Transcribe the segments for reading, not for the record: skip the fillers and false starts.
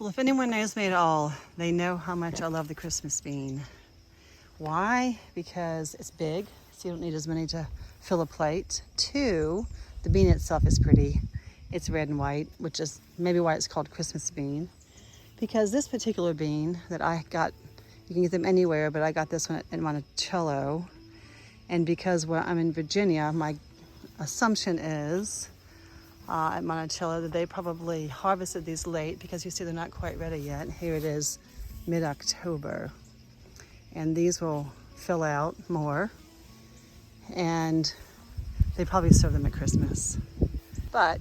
Well, if anyone knows me at all, they know how much I love the Christmas bean. Why? Because it's big, so you don't need as many to fill a plate. 2, the bean itself is pretty. It's red and white, which is maybe why it's called Christmas bean. Because this particular bean that I got, you can get them anywhere, but I got this one in Monticello. And because I'm in Virginia, my assumption is at Monticello that they probably harvested these late, because you see they're not quite ready yet. Here it is, mid-October. And these will fill out more, and they probably serve them at Christmas. But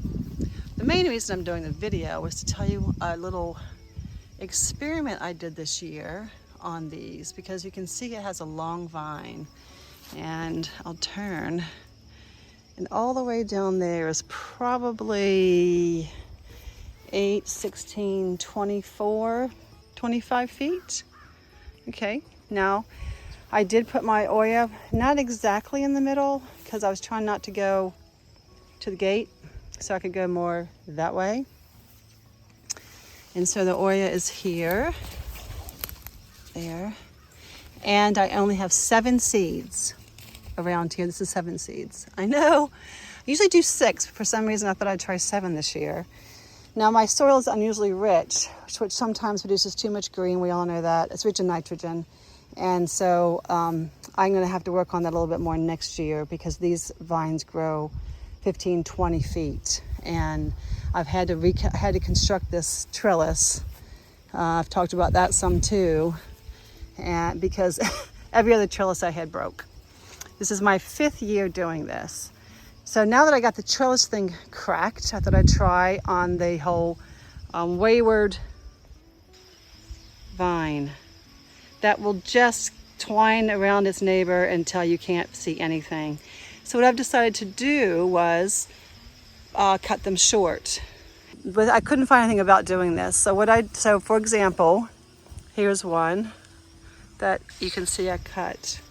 the main reason I'm doing the video was to tell you a little experiment I did this year on these, because you can see it has a long vine. And I'll turn, and all the way down there is probably 8, 16, 24, 25 feet. Okay, now I did put my Oya not exactly in the middle, because I was trying not to go to the gate, so I could go more that way. And so the Oya is here, there, and I only have 7 seeds around here. This is 7 seeds. I know, I usually do 6, but for some reason I thought I'd try 7 this year. Now my soil is unusually rich, which sometimes produces too much green. We all know that. It's rich in nitrogen. And so I'm gonna have to work on that a little bit more next year, because these vines grow 15, 20 feet. And I've had to construct this trellis. I've talked about that some too. And because every other trellis I had broke. This is my 5th year doing this. So now that I got the trellis thing cracked, I thought I'd try on the whole wayward vine that will just twine around its neighbor until you can't see anything. So what I've decided to do was cut them short. But I couldn't find anything about doing this. So for example, here's one that you can see I cut.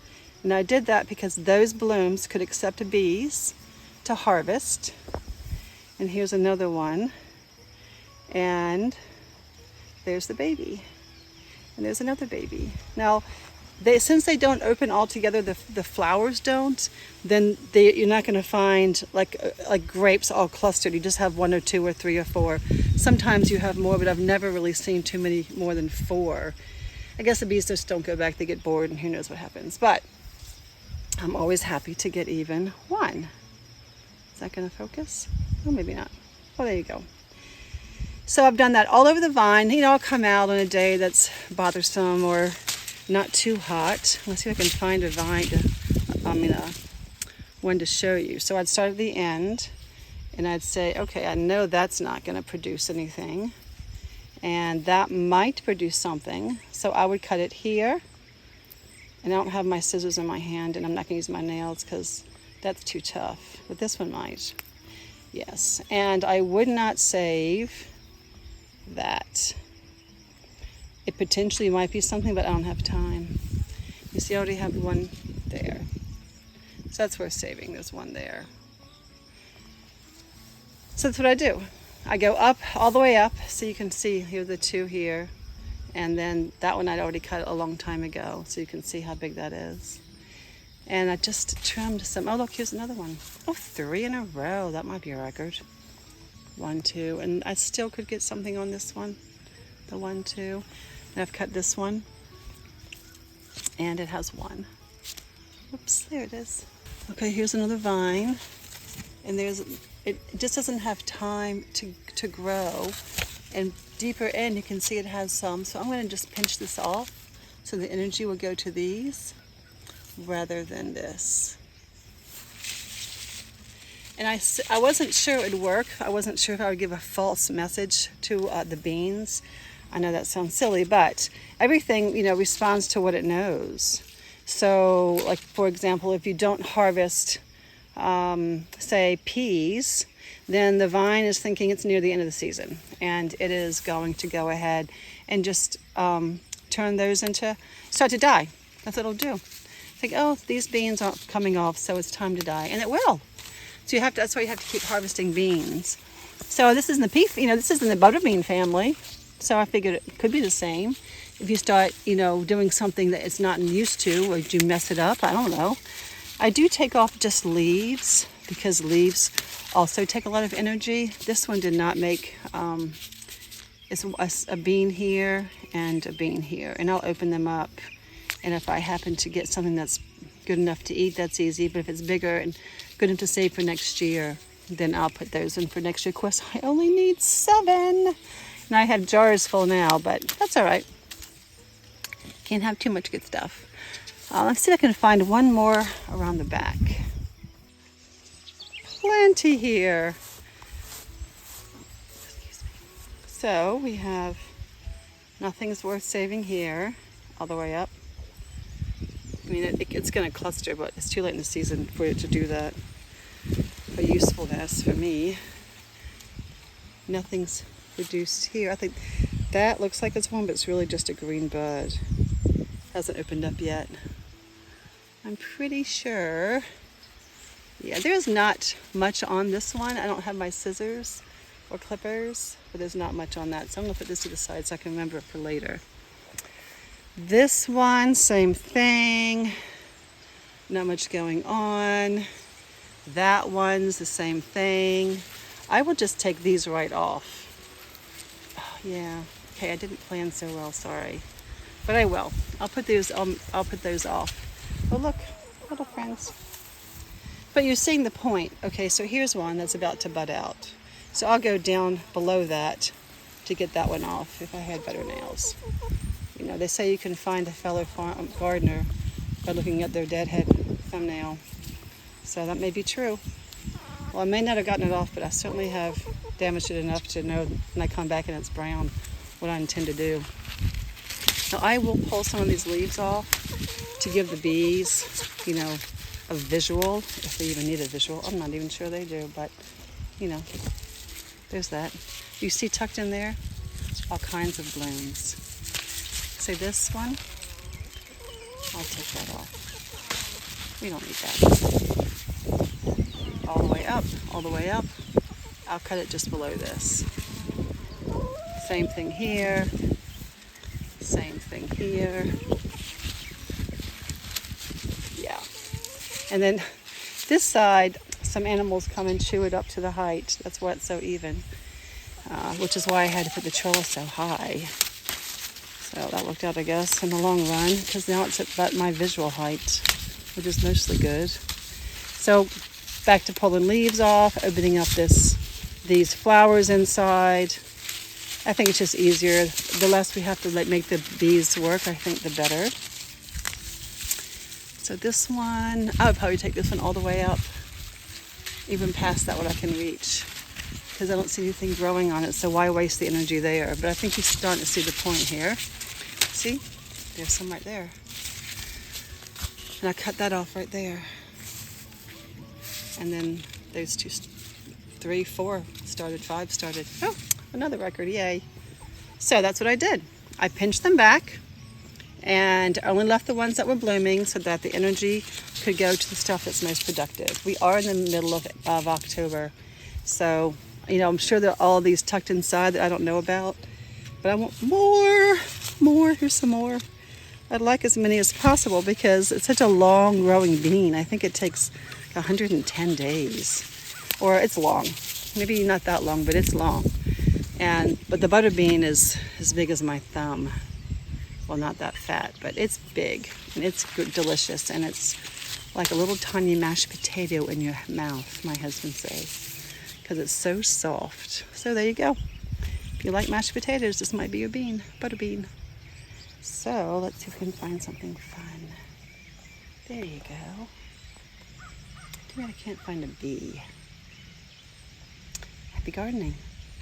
And I did that because those blooms could accept bees to harvest. And here's another one. And there's the baby. And there's another baby. Now, since they don't open all together, the flowers don't, then you're not going to find like grapes all clustered. You just have 1 or 2 or 3 or 4. Sometimes you have more, but I've never really seen too many more than 4. I guess the bees just don't go back. They get bored, and who knows what happens. But I'm always happy to get even 1. Is that going to focus? Oh, maybe not. Oh, there you go. So I've done that all over the vine. You know, I'll come out on a day that's bothersome or not too hot. Let's see if I can find a vine one to show you. So I'd start at the end, and I'd say, okay, I know that's not going to produce anything, and that might produce something. So I would cut it here. And I don't have my scissors in my hand, and I'm not going to use my nails because that's too tough. But this one might. Yes. And I would not save that. It potentially might be something, but I don't have time. You see, I already have one there. So that's worth saving. There's one there. So that's what I do. I go up, all the way up, so you can see here are the 2 here. And then that one I'd already cut a long time ago, so you can see how big that is. And I just trimmed some. Oh, look, here's another one. Oh, 3 in a row. That might be a record. 1, 2. And I still could get something on this one. The 1, 2. And I've cut this one. And it has 1. Oops, there it is. Okay, here's another vine. And it just doesn't have time to grow. And deeper in, you can see it has some. So I'm going to just pinch this off so the energy will go to these rather than this. And I wasn't sure it would work. I wasn't sure if I would give a false message to the beans. I know that sounds silly, but everything, responds to what it knows. So, like, for example, if you don't harvest, say, peas, then the vine is thinking it's near the end of the season, and it is going to go ahead and just turn those start to die. That's what it'll do. Think, oh, these beans aren't coming off, so it's time to die, and it will. So that's why you have to keep harvesting beans. So this is in the this is in the butter bean family. So I figured it could be the same. If you start, doing something that it's not used to, or you mess it up, I don't know. I do take off just leaves because leaves also take a lot of energy. This one did not make, it's a bean here and a bean here. And I'll open them up. And if I happen to get something that's good enough to eat, that's easy. But if it's bigger and good enough to save for next year, then I'll put those in for next year. Of course, I only need 7. And I have jars full now, but that's all right. Can't have too much good stuff. Let's see if I can find one more around the back. Plenty here. Excuse me. So we have nothing's worth saving here, all the way up. I mean, it's going to cluster, but it's too late in the season for it to do that. For usefulness for me. Nothing's reduced here. I think that looks like it's one, but it's really just a green bud. Hasn't opened up yet. I'm pretty sure. Yeah, there's not much on this one. I don't have my scissors or clippers, but there's not much on that. So I'm going to put this to the side so I can remember it for later. This one, same thing. Not much going on. That one's the same thing. I will just take these right off. Oh, yeah. Okay, I didn't plan so well, sorry. But I will. I'll put those off. Oh, look, little friends. But you're seeing the point. Okay, so here's one that's about to bud out. So I'll go down below that to get that one off if I had better nails. They say you can find a fellow gardener by looking at their deadhead thumbnail. So that may be true. Well, I may not have gotten it off, but I certainly have damaged it enough to know when I come back and it's brown what I intend to do. Now I will pull some of these leaves off to give the bees, a visual, if they even need a visual. I'm not even sure they do, but, there's that. You see tucked in there, all kinds of blooms. So this one, I'll take that off. We don't need that. All the way up. I'll cut it just below this. Same thing here. Same thing here. Yeah. And then this side, some animals come and chew it up to the height. That's why it's so even. Which is why I had to put the trellis so high. So that worked out, I guess, in the long run, because now it's at about my visual height, which is mostly good. So back to pulling leaves off, opening up these flowers inside. I think it's just easier. The less we have to make the bees work, I think the better. So this one, I would probably take this one all the way up, even past that what I can reach, because I don't see anything growing on it, so why waste the energy there? But I think you're starting to see the point here. See? There's some right there. And I cut that off right there. And then those 2, 3, 4 started, 5 started. Oh, another record, yay. So that's what I did. I pinched them back and only left the ones that were blooming so that the energy could go to the stuff that's most productive. We are in the middle of October. So, I'm sure there are all these tucked inside that I don't know about. But I want more. Here's some more. I'd like as many as possible because it's such a long growing bean. I think it takes 110 days. Or it's long. Maybe not that long, but it's long. But the butter bean is as big as my thumb. Well, not that fat, but it's big. And it's good, delicious. And it's like a little tiny mashed potato in your mouth, my husband says. Because it's so soft. So there you go. If you like mashed potatoes, this might be your bean, butter bean. So let's see if we can find something fun. There you go. Too bad I can't find a bee. Happy gardening.